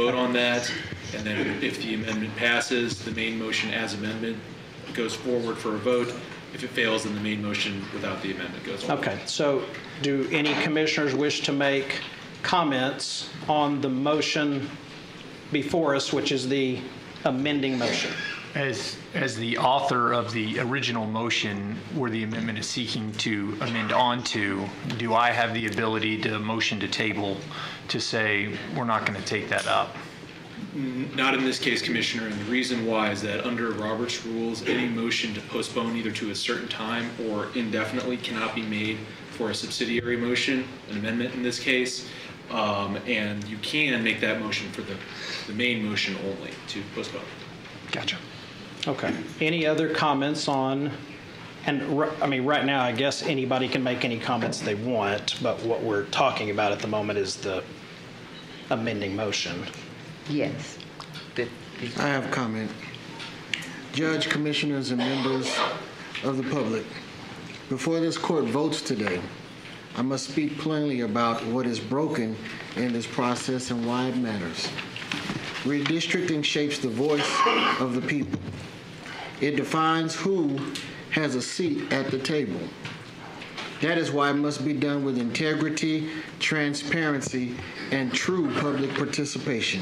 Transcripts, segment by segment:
vote on that, and then if the amendment passes, the main motion as amendment goes forward for a vote. If it fails, then the main motion without the amendment goes on. Okay, so do any commissioners wish to make comments on the motion before us, which is the amending motion? As the author of the original motion where the amendment is seeking to amend onto, do I have the ability to motion to table to say we're not going to take that up? Not in this case, Commissioner, and the reason why is that under Robert's rules, any motion to postpone either to a certain time or indefinitely cannot be made for a subsidiary motion, an amendment in this case, and you can make that motion for the main motion only to postpone. Gotcha. Okay. Any other comments on, and I mean, right now, I guess anybody can make any comments they want, but what we're talking about at the moment is the amending motion. Yes. I have a comment. Judge, commissioners, and members of the public, before this court votes today, I must speak plainly about what is broken in this process and why it matters. Redistricting shapes the voice of the people. It defines who has a seat at the table. That is why it must be done with integrity, transparency, and true public participation.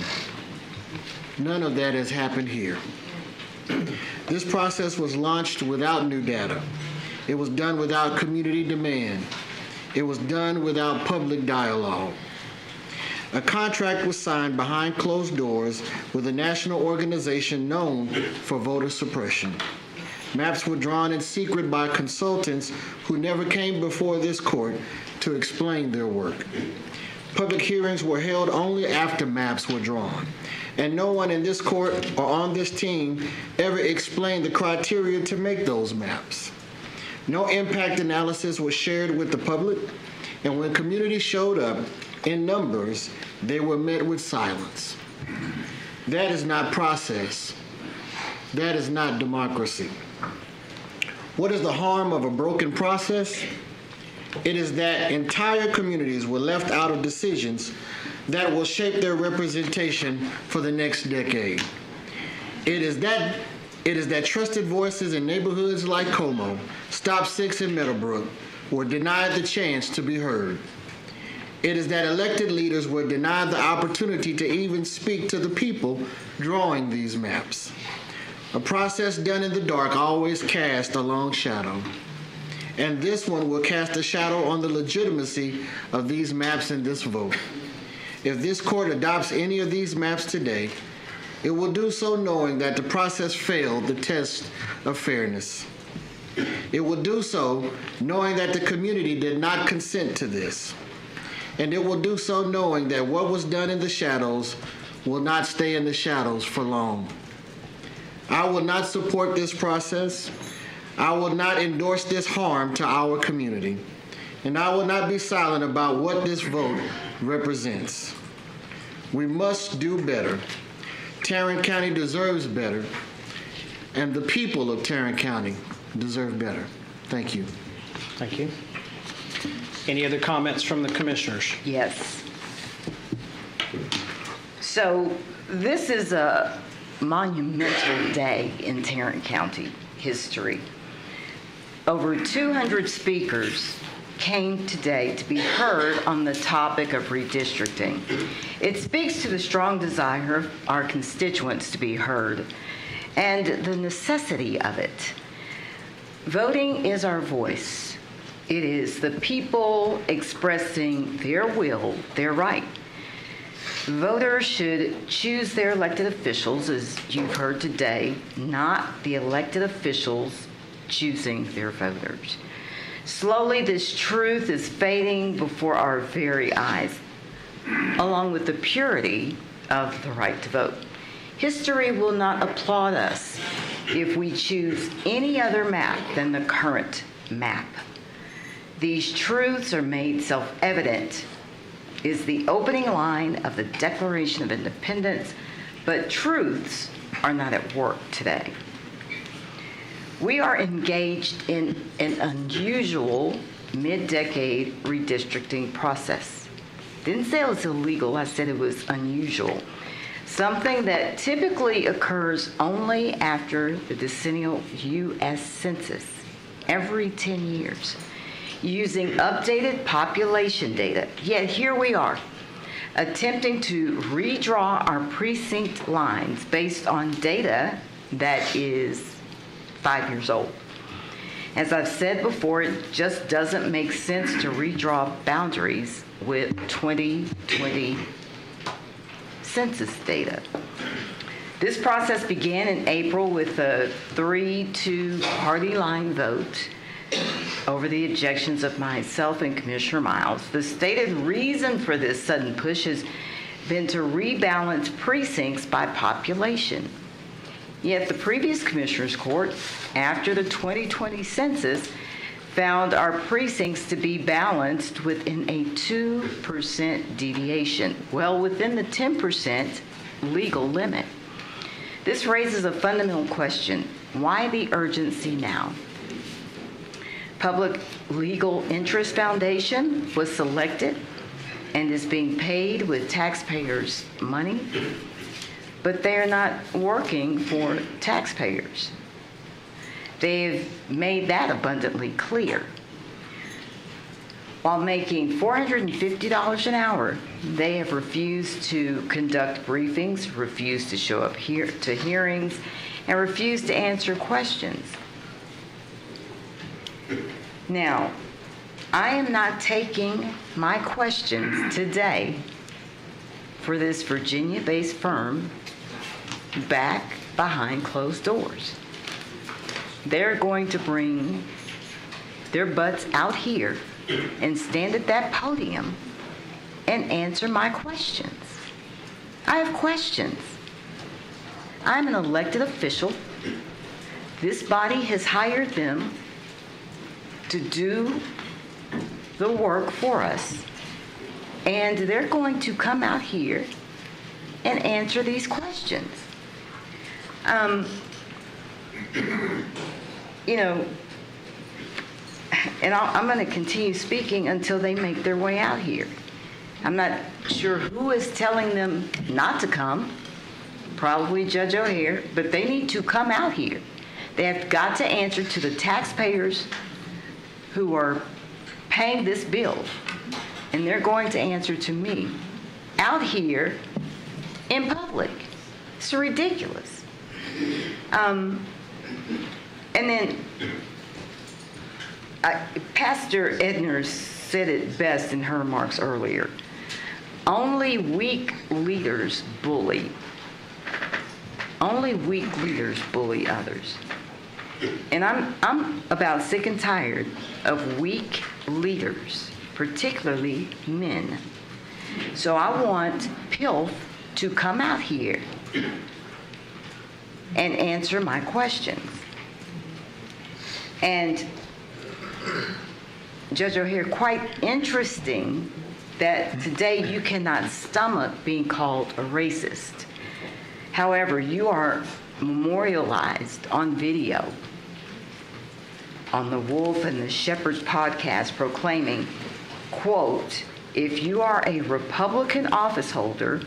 None of that has happened here. This process was launched without new data. It was done without community demand. It was done without public dialogue. A contract was signed behind closed doors with a national organization known for voter suppression. Maps were drawn in secret by consultants who never came before this court to explain their work. Public hearings were held only after maps were drawn, and no one in this court or on this team ever explained the criteria to make those maps. No impact analysis was shared with the public, and when communities showed up in numbers, they were met with silence. That is not process. That is not democracy. What is the harm of a broken process? It is that entire communities were left out of decisions that will shape their representation for the next decade. It is that trusted voices in neighborhoods like Como, Stop 6 in Meadowbrook, were denied the chance to be heard. It is that elected leaders were denied the opportunity to even speak to the people drawing these maps. A process done in the dark always casts a long shadow. And this one will cast a shadow on the legitimacy of these maps in this vote. If this court adopts any of these maps today, it will do so knowing that the process failed the test of fairness. It will do so knowing that the community did not consent to this. And it will do so knowing that what was done in the shadows will not stay in the shadows for long. I will not support this process. I will not endorse this harm to our community. And I will not be silent about what this vote represents. We must do better. Tarrant County deserves better. And the people of Tarrant County deserve better. Thank you. Thank you. Any other comments from the commissioners? Yes. So this is a monumental day in Tarrant County history. Over 200 speakers came today to be heard on the topic of redistricting. It speaks to the strong desire of our constituents to be heard and the necessity of it. Voting is our voice. It is the people expressing their will, their right. Voters should choose their elected officials, as you've heard today, not the elected officials choosing their voters. Slowly, this truth is fading before our very eyes, along with the purity of the right to vote. History will not applaud us if we choose any other map than the current map. These truths are made self-evident is the opening line of the Declaration of Independence, but truths are not at work today. We are engaged in an unusual mid-decade redistricting process. Didn't say it was illegal, I said it was unusual. something that typically occurs only after the decennial U.S. Census every 10 years, using updated population data. Yet here we are, attempting to redraw our precinct lines based on data that is 5 years old. As I've said before, it just doesn't make sense to redraw boundaries with 2020 census data. This process began in April with a 3-2 party line vote over the objections of myself and Commissioner Miles. The stated reason for this sudden push has been to rebalance precincts by population. Yet the previous Commissioners Court, after the 2020 census, found our precincts to be balanced within a 2% deviation, well within the 10% legal limit. This raises a fundamental question. Why the urgency now? Public Legal Interest Foundation was selected and is being paid with taxpayers' money, but they are not working for taxpayers. They've made that abundantly clear. While making $450 an hour, they have refused to conduct briefings, refused to show up here to hearings, and refused to answer questions. Now, I am not taking my questions today for this Virginia-based firm back behind closed doors. They're going to bring their butts out here and stand at that podium and answer my questions. I have questions. I'm an elected official. This body has hired them to do the work for us. And they're going to come out here and answer these questions. And I'm going to continue speaking until they make their way out here. I'm not sure who is telling them not to come, probably Judge O'Hare, but they need to come out here. They have got to answer to the taxpayers who are paying this bill, and they're going to answer to me out here in public. It's ridiculous. And then Pastor Edner said it best in her remarks earlier. Only weak leaders bully. Only weak leaders bully others. And I'm about sick and tired of weak leaders, particularly men. So I want PILF to come out here and answer my questions. And Judge O'Hare, quite interesting that today you cannot stomach being called a racist. However, you are memorialized on video on the Wolf and the Shepherd podcast proclaiming, quote, if you are a Republican office holder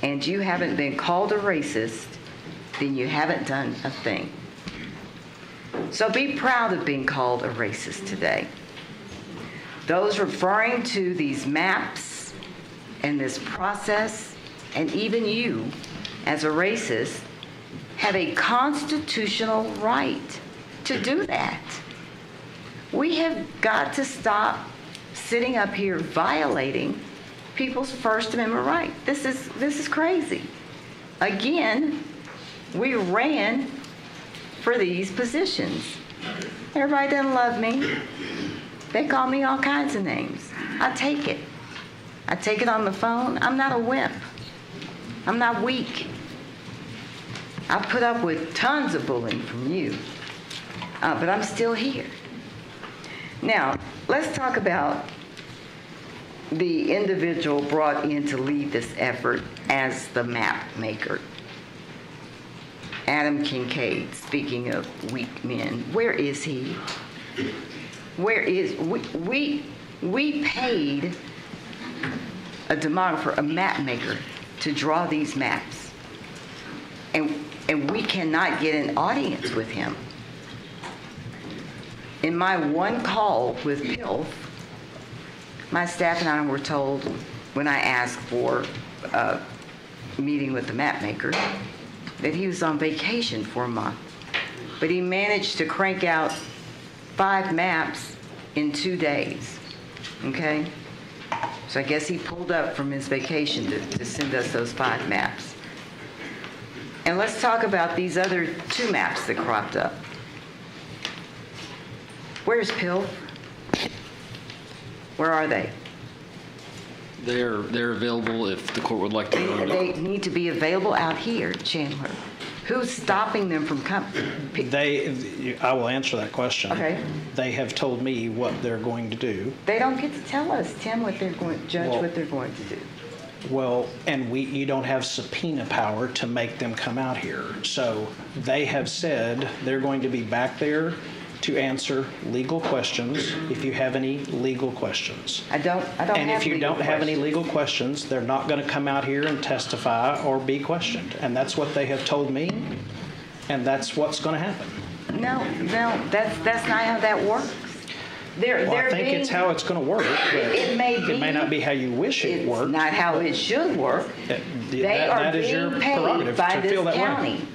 and you haven't been called a racist, then you haven't done a thing. So be proud of being called a racist today. Those referring to these maps and this process, and even you as a racist, have a constitutional right to do that. We have got to stop sitting up here violating people's First Amendment right. This is crazy. Again, we ran for these positions. Everybody doesn't love me. They call me all kinds of names. I take it. I take it on the phone. I'm not a wimp. I'm not weak. I put up with tons of bullying from you, but I'm still here. Now, let's talk about the individual brought in to lead this effort as the map maker. Adam Kincaid, speaking of weak men, where is he? Where is, we paid a demographer, a map maker, to draw these maps. and we cannot get an audience with him. In my one call with PILF, my staff and I were told when I asked for a meeting with the map maker that he was on vacation for a month. But he managed to crank out 5 maps in 2 days, okay? So I guess he pulled up from his vacation to send us those 5 maps. And let's talk about these other 2 maps that cropped up. Where's PILF? Where are they? They're available if the court would like to go into. They need to be available out here, Chandler. Who's stopping them from coming? I will answer that question. Okay. They have told me what they're going to do. They don't get to tell us, Tim, what they're going, Judge, Well- what they're going to do. Well, and you don't have subpoena power to make them come out here. So they have said they're going to be back there to answer legal questions if you have any legal questions. I don't And have if you legal don't have any questions. legal questions, they're not going to come out here and testify or be questioned. And that's what they have told me, and that's what's going to happen. No, that's not how that works. Well, I think it's how it's going to work, but It may be. it may not be how you wish it It's worked. not how it should work. They are That is your being paid prerogative by to this feel that way. county.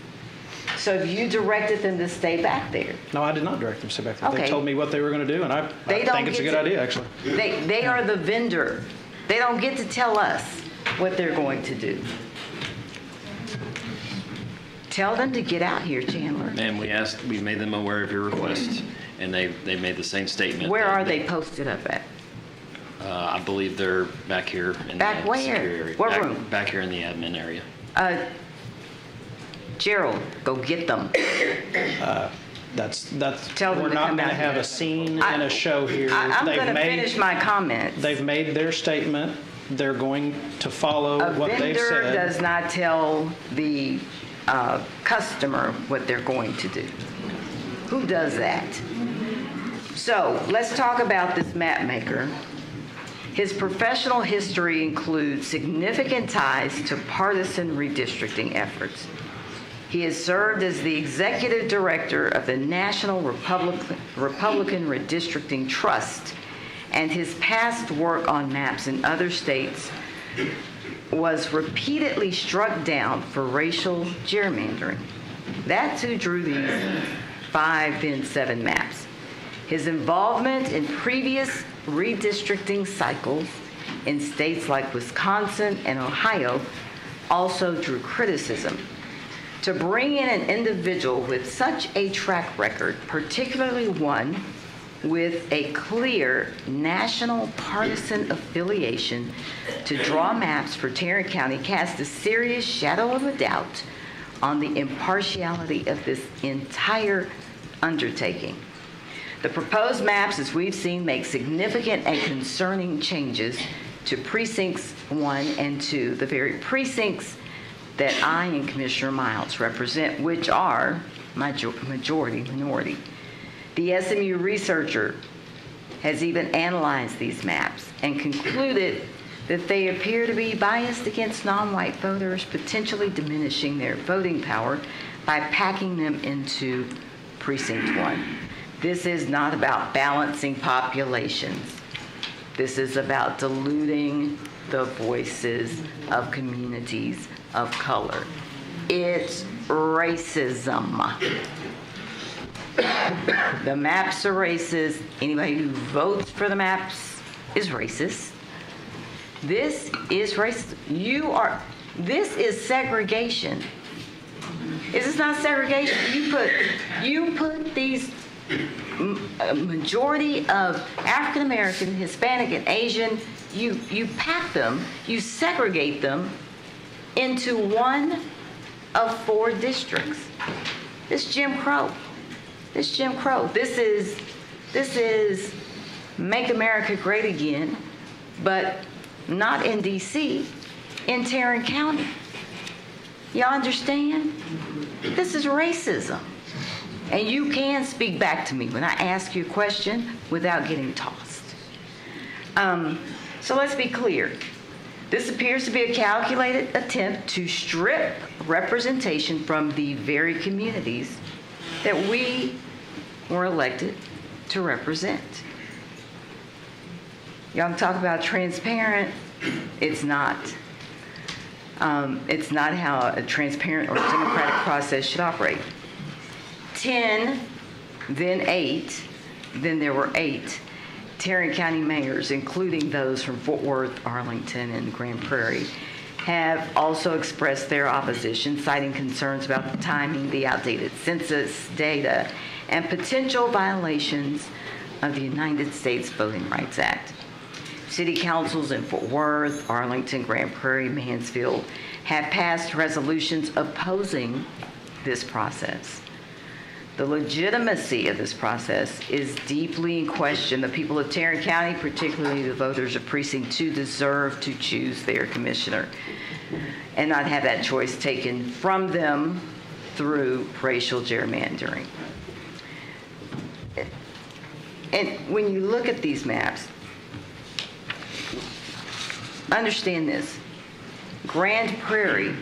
So you directed them to stay back there. No, I did not direct them to stay back there. They Okay. told me what they were going to do, and I They don't think it's a get good to- idea, actually. They are the vendor. They don't get to tell us what they're going to do. Tell them to get out here, Chandler. And we made them aware of your request, and they made the same statement. Where that- are they posted up at? I believe they're back here in Back the where? secure area. What room? Back here in the admin area. Gerald, go get them. That's Tell them we're to not come going to out have here. a scene and a show here. I'm They've going to made- finish my comments. They've made their statement. They're going to follow A what they've vendor said. does not tell the customer what they're going to do. Who does that? So let's talk about this map maker. His professional history includes significant ties to partisan redistricting efforts. He has served as the executive director of the National Republican Redistricting Trust, and his past work on maps in other states was repeatedly struck down for racial gerrymandering. That's who drew these 5, then 7 maps. His involvement in previous redistricting cycles in states like Wisconsin and Ohio also drew criticism. To bring in an individual with such a track record, particularly one with a clear national partisan affiliation, to draw maps for Tarrant County casts a serious shadow of a doubt on the impartiality of this entire undertaking. The proposed maps, as we've seen, make significant and concerning changes to precincts 1 and 2, the very precincts that I and Commissioner Miles represent, which are majority minority. The SMU researcher has even analyzed these maps and concluded that they appear to be biased against non-white voters, potentially diminishing their voting power by packing them into precinct 1. This is not about balancing populations. This is about diluting the voices of communities of color. It's racism. The maps are racist. Anybody who votes for the maps is racist. This is racist. This is segregation. This is not segregation. You put these majority of African American, Hispanic, and Asian, you pack them, you segregate them into one of 4 districts. This Jim Crow. This Jim Crow. This is Make America Great Again, but not in D.C., in Tarrant County. Y'all understand? This is racism. And you can speak back to me when I ask you a question without getting tossed. So let's be clear. This appears to be a calculated attempt to strip representation from the very communities that we were elected to represent. Y'all talk about transparent. It's not. It's not how a transparent or democratic process should operate. 10, then 8, then there were 8 Tarrant County mayors, including those from Fort Worth, Arlington, and Grand Prairie, have also expressed their opposition, citing concerns about the timing, the outdated census data, and potential violations of the United States Voting Rights Act. City councils in Fort Worth, Arlington, Grand Prairie, Mansfield have passed resolutions opposing this process. The legitimacy of this process is deeply in question. The people of Tarrant County, particularly the voters of Precinct 2, deserve to choose their commissioner and not have that choice taken from them through racial gerrymandering. And when you look at these maps, understand this. Grand Prairie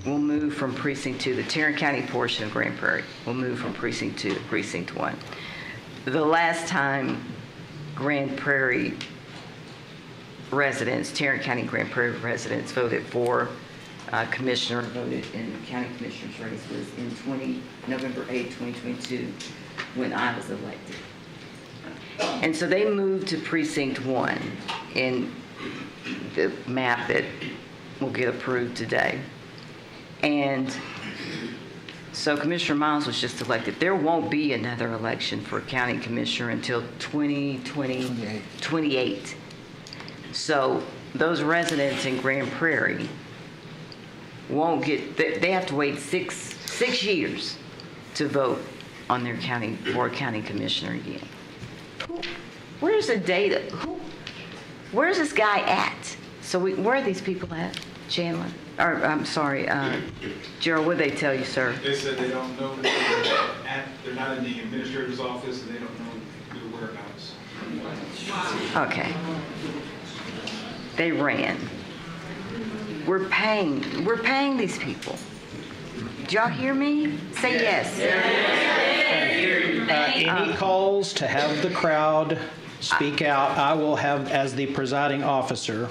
will move from Precinct 2, the Tarrant County portion of Grand Prairie will move from Precinct 2 to Precinct 1. The last time Grand Prairie residents, Tarrant County Grand Prairie residents voted for commissioner, voted in the county commissioner's race was in November 8, 2022, when I was elected. And so they moved to Precinct 1 in the map that will get approved today. And so Commissioner Miles was just elected. There won't be another election for county commissioner until 2028. So those residents in Grand Prairie won't get, they have to wait six years to vote on their county, for a county commissioner again. Where's the data? Where's this guy at? So where are these people at, Chandler? Or, I'm sorry, Gerald, what'd they tell you, sir? They said they don't know, they're not in the administrator's office, and they don't know their whereabouts. Okay. They ran. We're paying these people. Did y'all hear me? Say yes. Any calls to have the crowd speak out, I will have, as the presiding officer,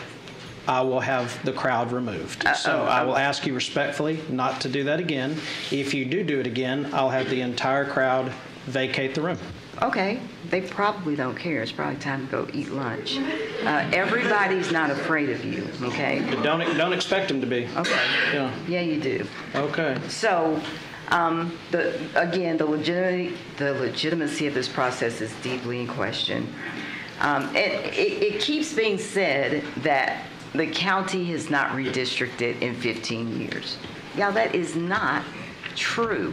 I will have the crowd removed. So I will ask you respectfully not to do that again. If you do it again, I'll have the entire crowd vacate the room. Okay. They probably don't care. It's probably time to go eat lunch. Everybody's not afraid of you, okay? But don't expect them to be. Okay. Yeah. Yeah, you do. Okay. So, the legitimacy of this process is deeply in question. It keeps being said that the county has not redistricted in 15 years. Yeah, that is not true.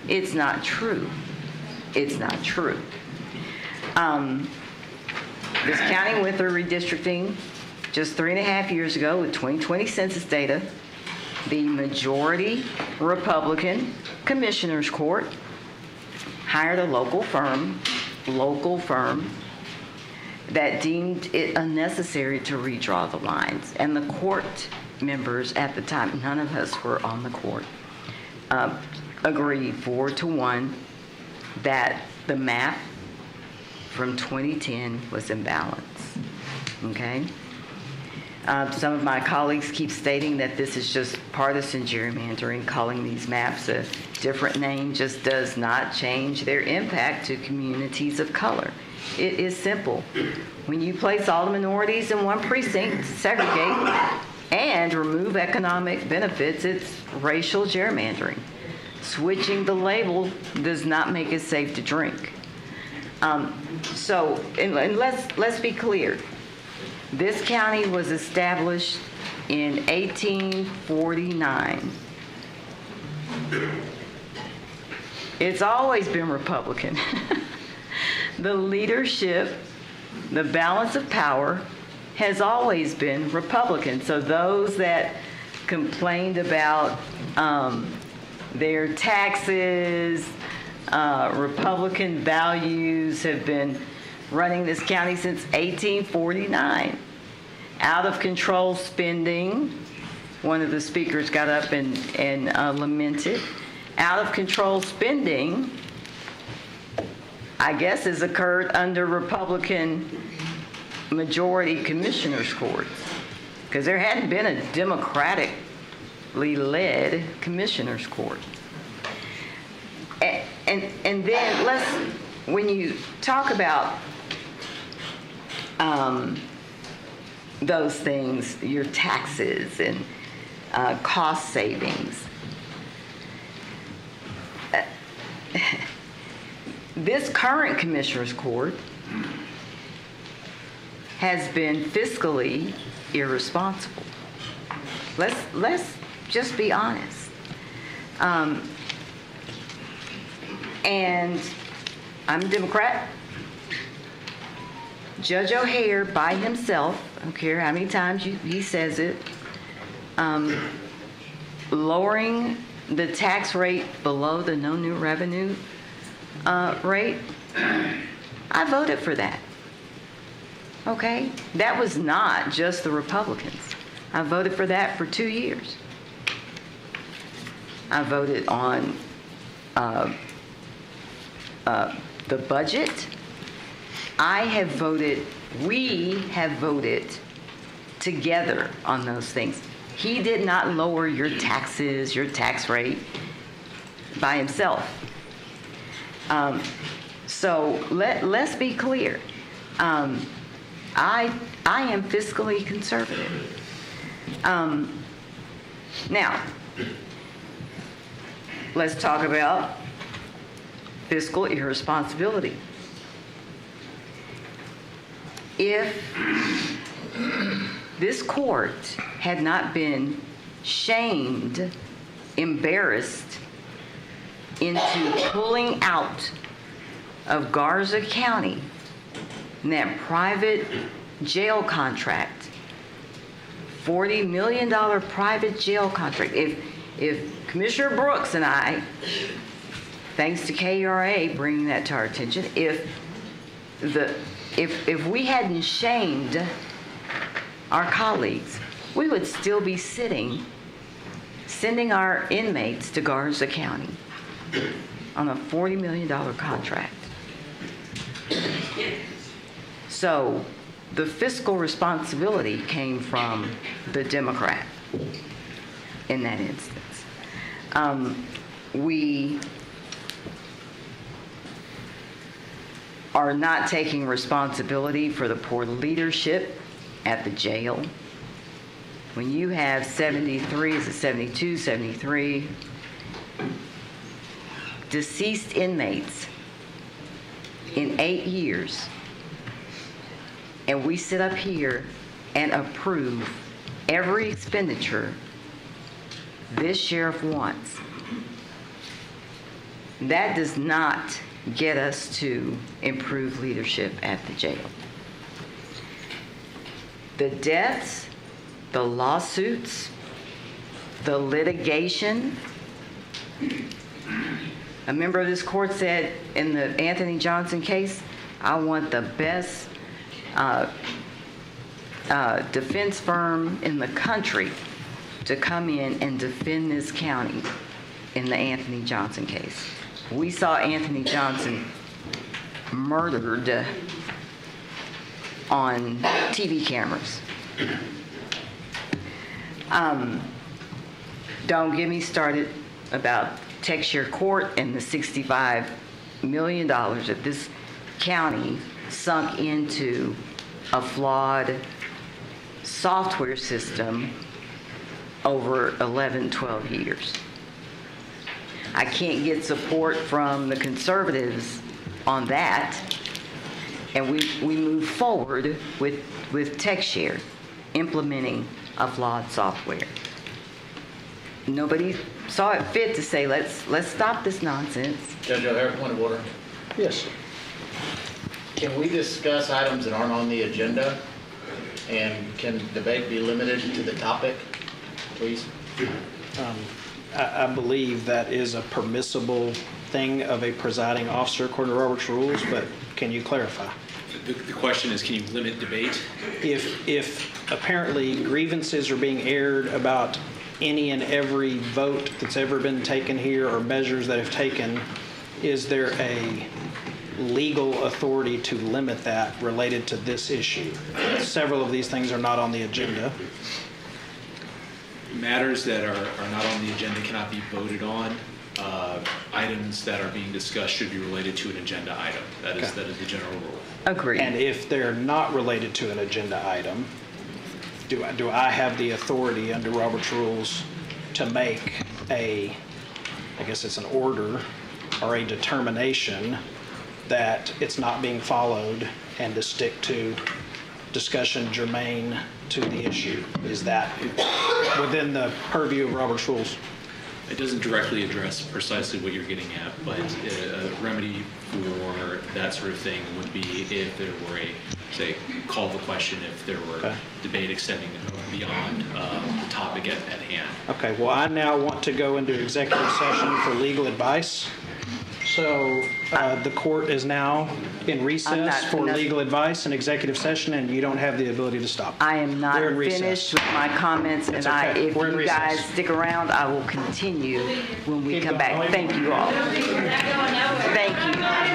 It's not true. It's not true. This county went through redistricting just 3.5 years ago with 2020 census data. The majority Republican Commissioners Court hired a local firm that deemed it unnecessary to redraw the lines. And the court members at the time, none of us were on the court, agreed 4-1 that the map from 2010 was in balance. Okay? Some of my colleagues keep stating that this is just partisan gerrymandering. Calling these maps a different name just does not change their impact to communities of color. It is simple. When you place all the minorities in one precinct, segregate, and remove economic benefits, it's racial gerrymandering. Switching the label does not make it safe to drink. And let's be clear. This county was established in 1849. It's always been Republican. The leadership, the balance of power has always been Republican. So those that complained about their taxes, Republican values have been running this county since 1849. Out of control spending. One of the speakers got up and lamented. Out of control spending, I guess, has occurred under Republican majority commissioners' courts, because there hadn't been a democratically led commissioners' court. And then when you talk about those things, your taxes and cost savings, this current commissioners' court has been fiscally irresponsible. Let's just be honest. And I'm a Democrat. Judge O'Hare by himself, I don't care how many times he says it, lowering the tax rate below the no new revenue rate, I voted for that. Okay? That was not just the Republicans. I voted for that for 2 years. I voted on the budget. We have voted together on those things. He did not lower your taxes, your tax rate by himself. So let's be clear. I am fiscally conservative. Now, let's talk about fiscal irresponsibility. If this court had not been shamed, embarrassed into pulling out of Garza County in that private jail contract, $40 million private jail contract, if Commissioner Brooks and I, thanks to KRA bringing that to our attention, if we hadn't shamed our colleagues, we would still be sending our inmates to Garza County on a $40 million contract. So the fiscal responsibility came from the Democrat in that instance. We are not taking responsibility for the poor leadership at the jail. When you have 73 deceased inmates in 8 years, and we sit up here and approve every expenditure this sheriff wants, that does not get us to improve leadership at the jail. The deaths, the lawsuits, the litigation. A member of this court said in the Anthony Johnson case, I want the best defense firm in the country to come in and defend this county in the Anthony Johnson case. We saw Anthony Johnson murdered on TV cameras. Don't get me started about Texture Court and the $65 million that this county sunk into a flawed software system over 11, 12 years. I can't get support from the conservatives on that, and we move forward with TechShare, implementing a flawed software. Nobody saw it fit to say, let's stop this nonsense. Judge O'Hare, point of order. Yes. Can we discuss items that aren't on the agenda? And can debate be limited to the topic, please? I believe that is a permissible thing of a presiding officer according to Robert's rules, but can you clarify? The question is, can you limit debate? If apparently grievances are being aired about any and every vote that's ever been taken here or measures that have taken. Is there a legal authority to limit that related to this issue? Several of these things are not on the agenda. Matters that are not on the agenda cannot be voted on. Items that are being discussed should be related to an agenda item. That is the general rule. Agreed. And if they're not related to an agenda item, do I have the authority under Robert's rules to make I guess it's an order or a determination that it's not being followed and to stick to discussion germane to the issue? Is that within the purview of Robert's rules? It doesn't directly address precisely what you're getting at, but a remedy for that sort of thing would be if there were say, call the question if there were debate extending beyond the topic at hand. Okay, well, I now want to go into executive session for legal advice. So the court is now in recess for legal advice and executive session, and you don't have the ability to stop. I am not We're in recess. finished with my comments, That's and okay. if We're in you guys recess. stick around, I will continue when we Keep come going. back. Thank you all. Thank you.